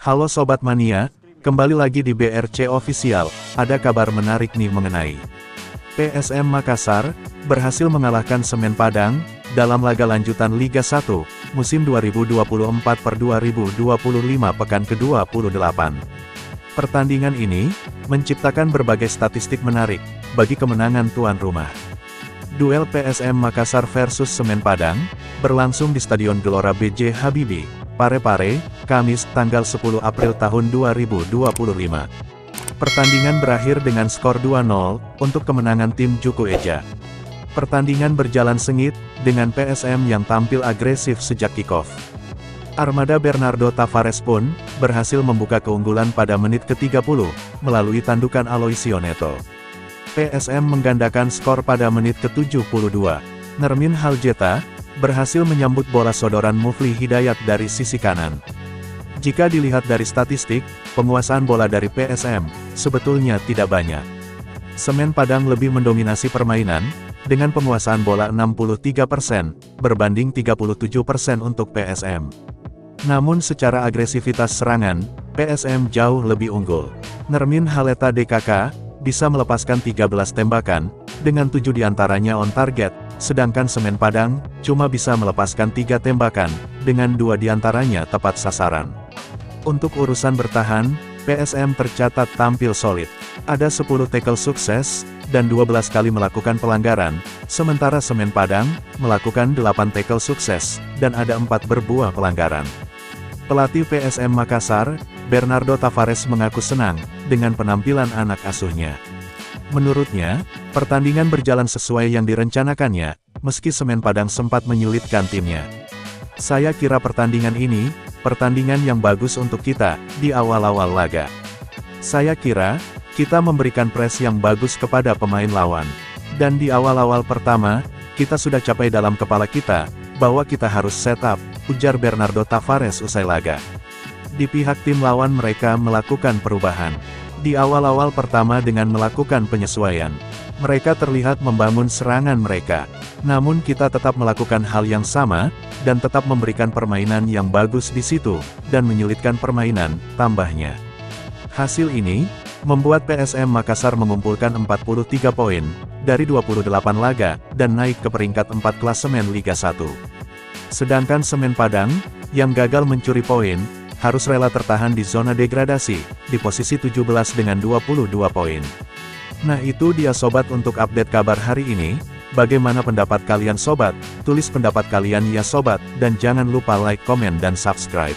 Halo Sobat Mania, kembali lagi di BRC Official. Ada kabar menarik nih mengenai PSM Makassar, berhasil mengalahkan Semen Padang, dalam laga lanjutan Liga 1, musim 2024/2025 pekan ke-28. Pertandingan ini, menciptakan berbagai statistik menarik, bagi kemenangan tuan rumah. Duel PSM Makassar versus Semen Padang, berlangsung di Stadion Gelora B.J. Habibie, Parepare, Kamis, tanggal 10 April tahun 2025. Pertandingan berakhir dengan skor 2-0, untuk kemenangan tim Juku Eja. Pertandingan berjalan sengit, dengan PSM yang tampil agresif sejak kick-off. Armada Bernardo Tavares pun, berhasil membuka keunggulan pada menit ke-30, melalui tandukan Aloisio Neto. PSM menggandakan skor pada menit ke-72. Nermin Haljeta, berhasil menyambut bola sodoran Mufli Hidayat dari sisi kanan. Jika dilihat dari statistik, penguasaan bola dari PSM, sebetulnya tidak banyak. Semen Padang lebih mendominasi permainan, dengan penguasaan bola 63%, berbanding 37% untuk PSM. Namun secara agresivitas serangan, PSM jauh lebih unggul. Nermin Haleta DKK, bisa melepaskan 13 tembakan, dengan 7 diantaranya on target, sedangkan Semen Padang, cuma bisa melepaskan 3 tembakan, dengan 2 diantaranya tepat sasaran. Untuk urusan bertahan, PSM tercatat tampil solid. Ada 10 tackle sukses, dan 12 kali melakukan pelanggaran, sementara Semen Padang, melakukan 8 tackle sukses, dan ada 4 berbuah pelanggaran. Pelatih PSM Makassar, Bernardo Tavares mengaku senang, dengan penampilan anak asuhnya. Menurutnya, pertandingan berjalan sesuai yang direncanakannya, meski Semen Padang sempat menyulitkan timnya. Saya kira pertandingan ini, pertandingan yang bagus untuk kita, di awal-awal laga. Saya kira, kita memberikan press yang bagus kepada pemain lawan. Dan di awal-awal pertama, kita sudah capai dalam kepala kita, bahwa kita harus set up, ujar Bernardo Tavares usai laga. Di pihak tim lawan mereka melakukan perubahan. Di awal-awal pertama dengan melakukan penyesuaian. Mereka terlihat membangun serangan mereka. Namun kita tetap melakukan hal yang sama, dan tetap memberikan permainan yang bagus di situ, dan menyulitkan permainan, tambahnya. Hasil ini, membuat PSM Makassar mengumpulkan 43 poin, dari 28 laga, dan naik ke peringkat 4 klasemen Liga 1. Sedangkan Semen Padang, yang gagal mencuri poin, harus rela tertahan di zona degradasi, di posisi 17 dengan 22 poin. Nah itu dia sobat untuk update kabar hari ini. Bagaimana pendapat kalian sobat? Tulis pendapat kalian ya sobat, dan jangan lupa like, komen dan subscribe.